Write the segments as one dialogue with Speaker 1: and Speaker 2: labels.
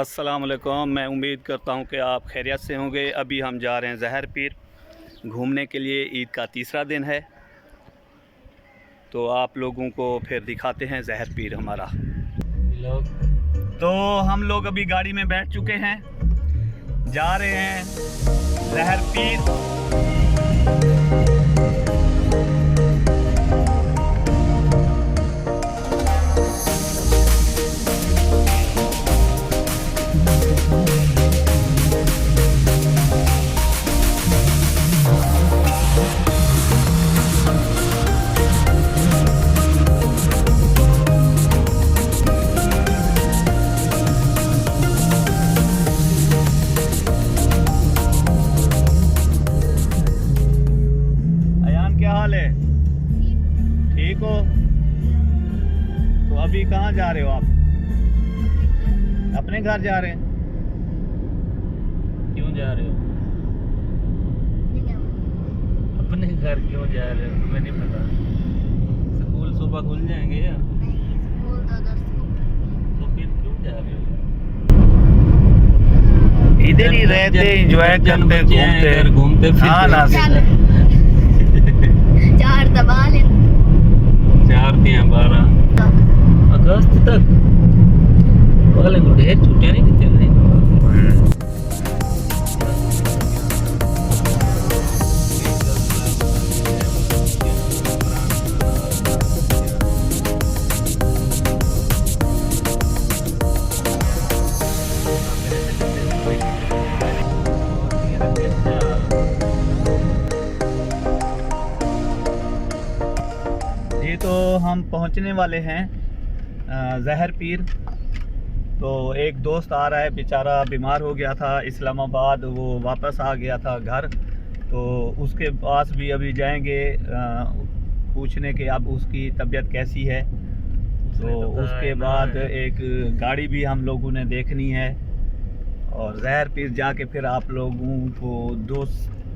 Speaker 1: अस्सलाम वालेकुम। मैं उम्मीद करता हूं कि आप खैरियत से होंगे। अभी हम जा रहे हैं ज़हर पीर घूमने के लिए। ईद का तीसरा दिन है, तो आप लोगों को फिर दिखाते हैं ज़हर पीर हमारा। तो हम लोग अभी गाड़ी में बैठ चुके हैं, जा रहे हैं ज़हर पीर। क्या हाल है? ठीक हो? तो अभी कहाँ जा रहे हो आप? अपने घर जा रहे हैं?
Speaker 2: क्यों जा रहे हो? अपने घर क्यों जा रहे हो? तुम्हें नहीं पता? स्कूल सुबह खुल जाएंगे या? तो फिर क्यों जा रहे हो?
Speaker 1: इधर ही रहते, एंजॉय करते,
Speaker 2: घूमते
Speaker 1: हाँ ना।
Speaker 3: चार दबा ले
Speaker 2: 4 या 12 अगस्त तक अगले को ढेर छुट्टियां नहीं देते भाई।
Speaker 1: ये तो हम पहुंचने वाले हैं ज़हर पीर। तो एक दोस्त आ रहा है, बेचारा बीमार हो गया था इस्लामाबाद, वो वापस आ गया था घर। तो उसके पास भी अभी जाएंगे पूछने के अब उसकी तबीयत कैसी है। तो उसके बाद एक गाड़ी भी हम लोगों ने देखनी है और ज़हर पीर जाके फिर आप लोगों को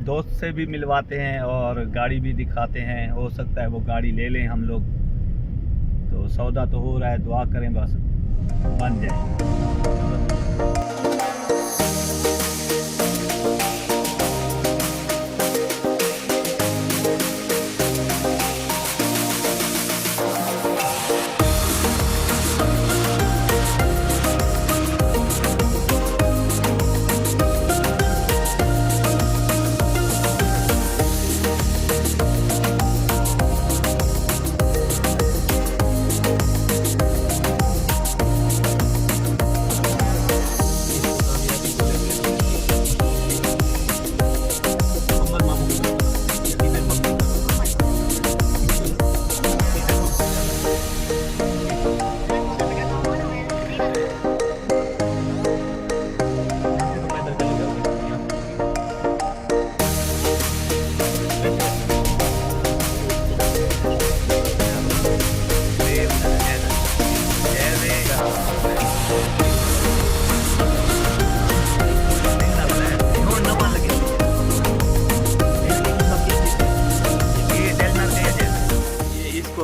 Speaker 1: दोस्त से भी मिलवाते हैं और गाड़ी भी दिखाते हैं। हो सकता है वो गाड़ी ले लें हम लोग। तो सौदा तो हो रहा है, दुआ करें बस बन जाए।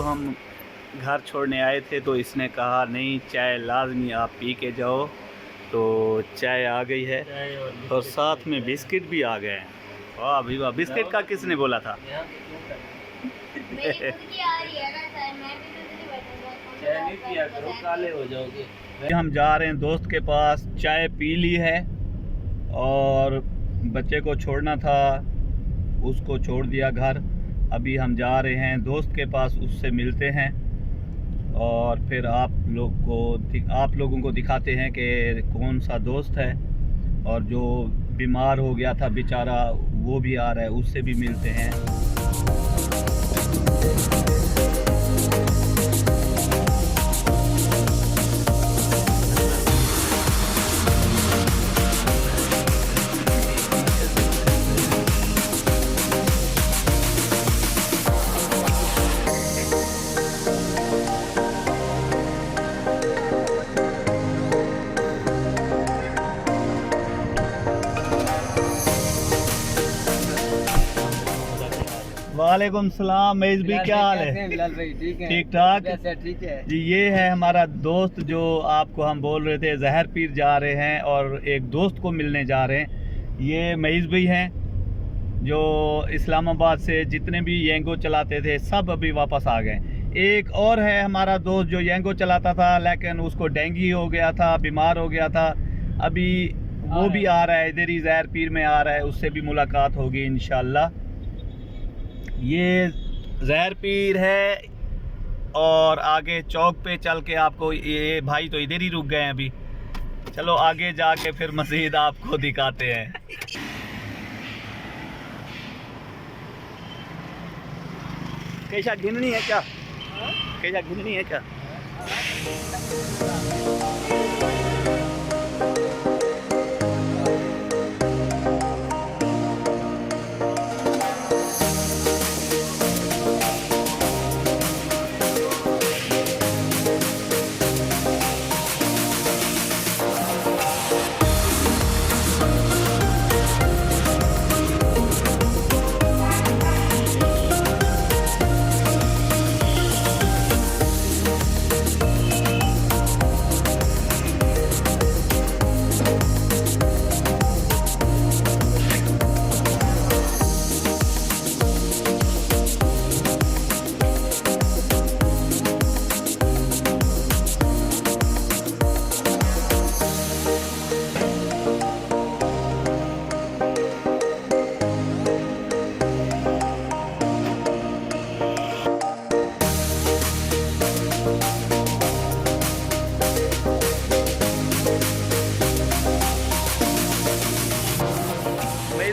Speaker 1: हम घर छोड़ने आए थे तो इसने कहा नहीं, चाय लाजमी आप पी के जाओ। तो चाय आ गई है और साथ में बिस्किट भी आ गए हैं। वाह भाई वाह, बिस्किट का किसने बोला था?
Speaker 2: काले हो जाओगे।
Speaker 1: हम जा रहे हैं दोस्त के पास, चाय पी ली है और बच्चे को छोड़ना था, उसको छोड़ दिया घर। अभी हम जा रहे हैं दोस्त के पास, उससे मिलते हैं और फिर आप लोगों को दिखाते हैं कि कौन सा दोस्त है। और जो बीमार हो गया था बेचारा, वो भी आ रहा है, उससे भी मिलते हैं। वालेकुम सलाम। मईज भी क्या हाल है?
Speaker 3: बिलाल भाई ठीक है?
Speaker 1: ठीक ठाक
Speaker 3: ठीक है
Speaker 1: जी। ये है हमारा दोस्त जो आपको हम बोल रहे थे, जहर पीर जा रहे हैं और एक दोस्त को मिलने जा रहे हैं। ये मईज भाई हैं जो इस्लामाबाद से जितने भी येंगो चलाते थे सब अभी वापस आ गए। एक और है हमारा दोस्त जो येंगो चलाता था लेकिन उसको डेंगू हो गया था, बीमार हो गया था। अभी वो भी आ रहा है, इधर ही जहर पीर में आ रहा है, उससे भी मुलाकात होगी इंशाल्लाह। ये जहर पीर है और आगे चौक पे चल के आपको, ये भाई तो इधर ही रुक गए हैं अभी, चलो आगे जाके फिर मज़ीद आपको दिखाते हैं। कैसा गिननी है क्या? कैसा गिननी है क्या?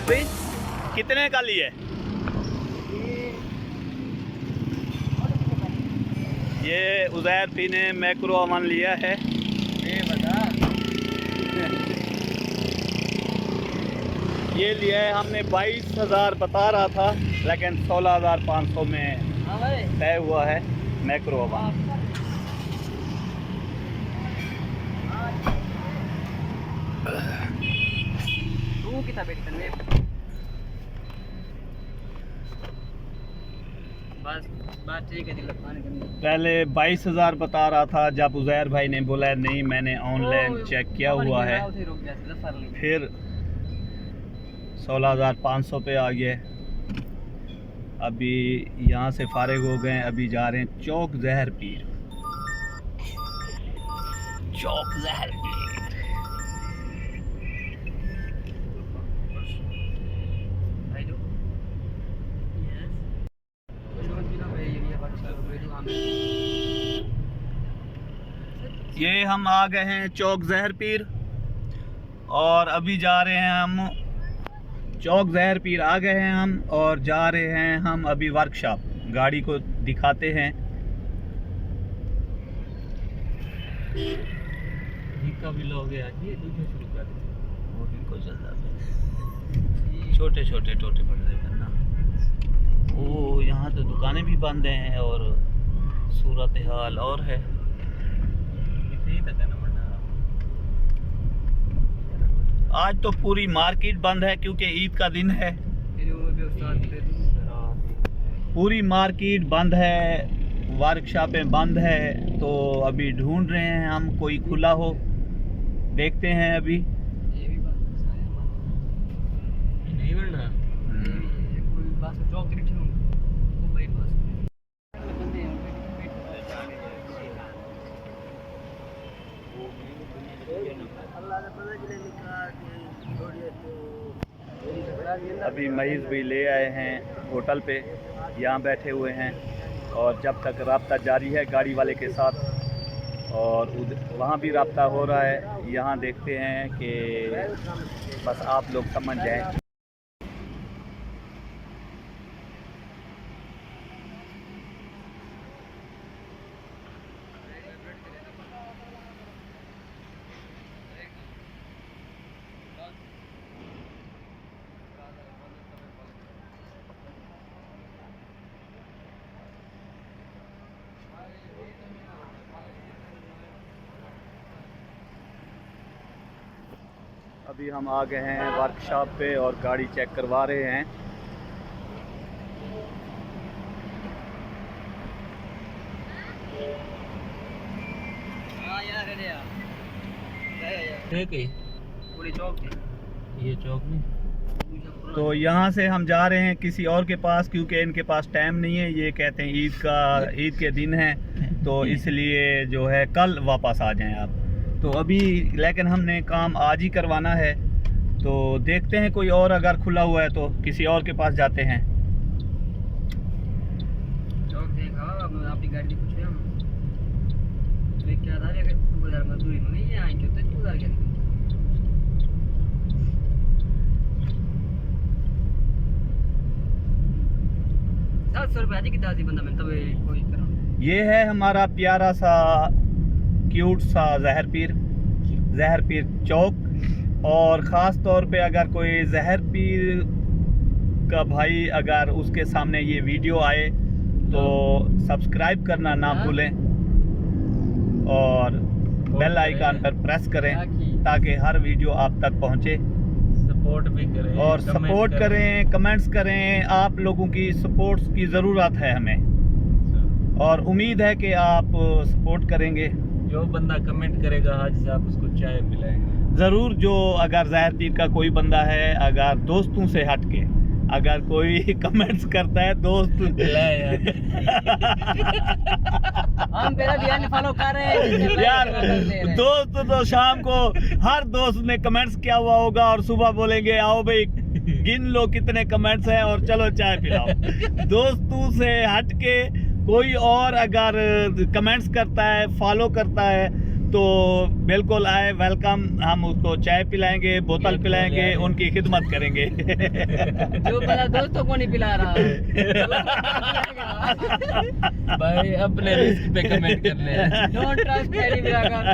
Speaker 1: भाई कितने का लिए? ये उज़ैर पी ने मैक्रो अमन लिया है। ये लिया है हमने 22,000 बता रहा था लेकिन 16,500 में तय हुआ है मैक्रो अमन। पहले 22,000 बता रहा था, जब उज़ैर भाई ने बोला नहीं मैंने ऑनलाइन चेक किया हुआ है, फिर 16,500 पे आ गए। अभी यहाँ से फारिग हो गए, अभी जा रहे हैं चौक जहर पीर। चौक जहर पीर ये हम आ गए हैं चौक जहर पीर और अभी जा रहे हैं हम चौक जहर पीर आ गए हैं हम और जा रहे हैं हम अभी वर्कशॉप। गाड़ी को दिखाते हैं। छोटे छोटे टोटे पड़ रहे हैं ना। ओ यहाँ तो दुकानें भी बंद हैं और सूरत हाल और है। आज तो पूरी मार्केट बंद है क्योंकि ईद का दिन है। पूरी मार्केट बंद है, वर्कशॉपें बंद है, तो अभी ढूंढ रहे हैं हम कोई खुला हो, देखते हैं अभी। अभी मईज भी ले आए हैं होटल पे, यहाँ बैठे हुए हैं और जब तक राब्ता जारी है गाड़ी वाले के साथ और वहाँ भी राब्ता हो रहा है। यहाँ देखते हैं कि बस आप लोग समझ जाएं। अभी हम आ गए हैं वर्कशॉप पे और गाड़ी चेक करवा रहे हैं।
Speaker 3: हाँ यार अरे यार
Speaker 2: ठीक है
Speaker 3: पूरी चौक थी
Speaker 2: ये चौक में।
Speaker 1: तो यहाँ से हम जा रहे हैं किसी और के पास, क्योंकि इनके पास टाइम नहीं है। ये कहते हैं ईद के दिन है, तो इसलिए जो है कल वापस आ जाएं आप। तो अभी लेकिन हमने काम आज ही करवाना है, तो देखते हैं कोई और अगर खुला हुआ है तो किसी और के पास जाते हैं।
Speaker 3: चौक देखा अब आपकी गाड़ी पूछ रहे हम मैं क्या था अगर 2000 मजदूरी में नहीं आएंगे तो 2000 के 700 रुपये आज की ताजी बंदा मैं तब कोई करा
Speaker 1: ये है हमारा प्यारा सा क्यूट सा जहर पीर चौक। और ख़ास तौर पे अगर कोई जहर पीर का भाई अगर उसके सामने ये वीडियो आए तो सब्सक्राइब करना ना भूलें और बेल आइकन पर प्रेस करें ताकि हर वीडियो आप तक पहुंचे।
Speaker 2: सपोर्ट भी करें
Speaker 1: और सपोर्ट करें, कमेंट्स करें। आप लोगों की सपोर्ट्स की ज़रूरत है हमें, और उम्मीद है कि आप सपोर्ट करेंगे।
Speaker 2: जो बंदा कमेंट करेगा आज से आप उसको चाय पिलाएंगे
Speaker 1: ज़रूर। जो अगर जहर पीर का कोई बंदा है, अगर दोस्तों से हट के अगर कोई कमेंट्स करता है दोस्त
Speaker 3: हम मेरा भी फॉलो कर रहे हैं
Speaker 1: यार दोस्त तो शाम को हर दोस्त ने कमेंट्स किया हुआ होगा और सुबह बोलेंगे आओ भाई गिन लो कितने कमेंट्स हैं और चलो चाय पिलाओ। दोस्तों से हट के कोई और अगर कमेंट्स करता है, फॉलो करता है तो बिल्कुल आए, वेलकम। हम उसको चाय पिलाएंगे, बोतल पिलाएंगे, उनकी खिदमत करेंगे।
Speaker 3: जो बड़ा दोस्तों को नहीं पिला रहा
Speaker 2: भाई अपने रिस्क पे कमेंट करने हैं।
Speaker 3: Don't trust any blogger.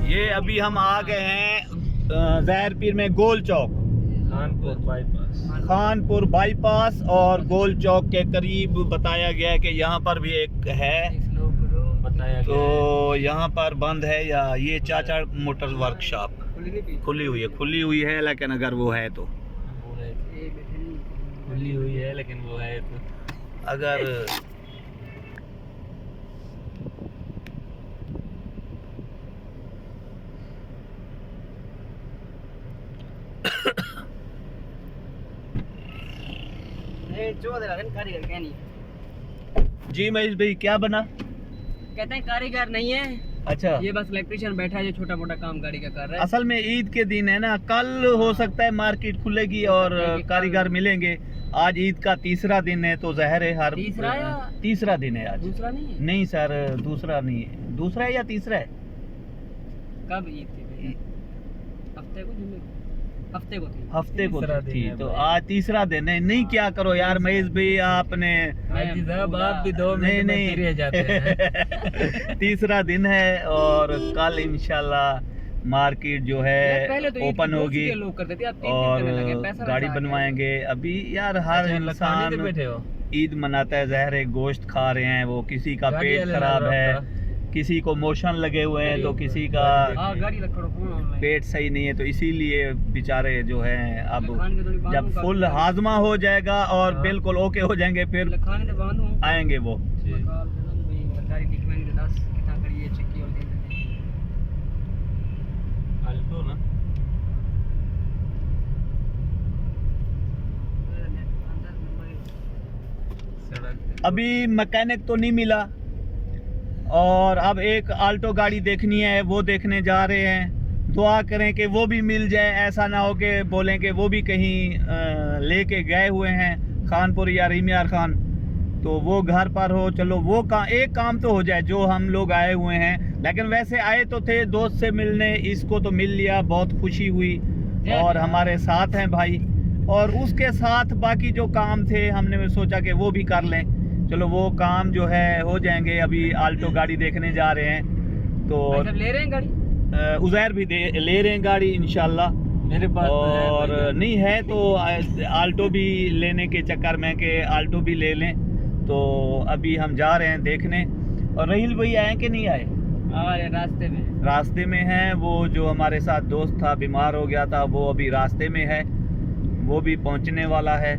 Speaker 1: ये अभी हम आ गए हैं जहर पीर में गोल चौक, खानपुर बाईपास और गोल चौक के करीब बताया गया है कि यहाँ पर भी एक है।
Speaker 2: बताया
Speaker 1: तो यहाँ पर बंद है या ये चाचा मोटर वर्कशॉप खुली हुई है लेकिन अगर वो है तो
Speaker 2: खुली हुई है लेकिन वो है तो
Speaker 1: अगर
Speaker 3: कारीगर क्या नहीं
Speaker 1: जी महेश भाई क्या बना?
Speaker 3: कहते हैं कारीगर नहीं है।
Speaker 1: अच्छा,
Speaker 3: ये बस इलेक्ट्रिशियन बैठा है जो छोटा मोटा काम गाड़ी का कर रहा है।
Speaker 1: असल में ईद के दिन है ना, कल हो सकता है मार्केट खुलेगी और कारीगर मिलेंगे। आज ईद का तीसरा दिन है तो जहर है हर तीसरा दिन है आज।
Speaker 3: दूसरा नहीं है?
Speaker 1: नहीं सर दूसरा नहीं है, दूसरा है या तीसरा है?
Speaker 3: कब ईद थी? हफ्ते को
Speaker 1: थी तो आज तीसरा दिन है। नहीं क्या करो यार महेश भाई आपने
Speaker 2: आप भी दो नहीं जाते हैं।
Speaker 1: तीसरा दिन है और कल इंशाल्लाह मार्केट जो है
Speaker 3: तो
Speaker 1: ओपन होगी और गाड़ी बनवाएंगे। अभी यार हर इंसान ईद मनाता है, जहर है गोश्त खा रहे हैं, वो किसी का पेट खराब है, किसी को मोशन लगे हुए हैं तो किसी का पेट सही नहीं है, तो इसीलिए बेचारे जो है अब जब फुल हाजमा हो जाएगा और बिल्कुल ओके हो जाएंगे फिर आएंगे वो। अभी मैकेनिक तो नहीं मिला और अब एक आल्टो गाड़ी देखनी है, वो देखने जा रहे हैं। दुआ करें कि वो भी मिल जाए, ऐसा ना हो कि बोलें कि वो भी कहीं लेके गए हुए हैं खानपुर या रीमियार खान, तो वो घर पर हो। चलो वो एक काम तो हो जाए जो हम लोग आए हुए हैं। लेकिन वैसे आए तो थे दोस्त से मिलने, इसको तो मिल लिया, बहुत खुशी हुई और हमारे साथ हैं भाई। और उसके साथ बाकी जो काम थे हमने सोचा कि वो भी कर लें। चलो वो काम जो है हो जाएंगे। अभी आल्टो गाड़ी देखने जा रहे हैं तो
Speaker 3: भाई साहब ले रहे हैं गाड़ी?
Speaker 1: उज़ैर भी ले रहे हैं गाड़ी इंशाल्लाह।
Speaker 2: मेरे पास तो है
Speaker 1: और
Speaker 2: भाई।
Speaker 1: नहीं है तो आल्टो भी लेने के चक्कर में कि आल्टो भी ले लें। तो अभी हम जा रहे हैं देखने। और रहील भाई आए कि नहीं आए?
Speaker 3: अरे
Speaker 1: रास्ते में हैं। वो जो हमारे साथ दोस्त था बीमार हो गया था वो अभी रास्ते में है, वो भी पहुंचने वाला है।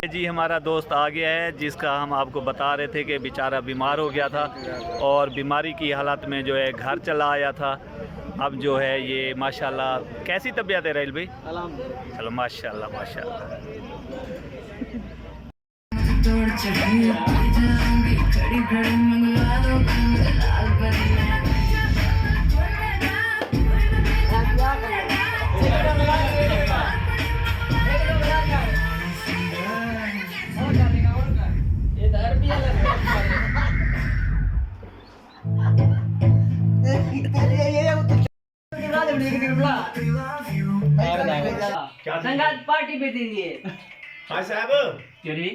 Speaker 1: जी हमारा दोस्त आ गया है जिसका हम आपको बता रहे थे कि बेचारा बीमार हो गया था और बीमारी की हालत में जो है घर चला आया था। अब जो है ये माशाल्लाह कैसी तबीयत है राहिल भाई? चलो माशाल्लाह माशाल्लाह।
Speaker 3: संगात पार्टी पे देंगे।
Speaker 1: हाँ साहब।
Speaker 3: चलिए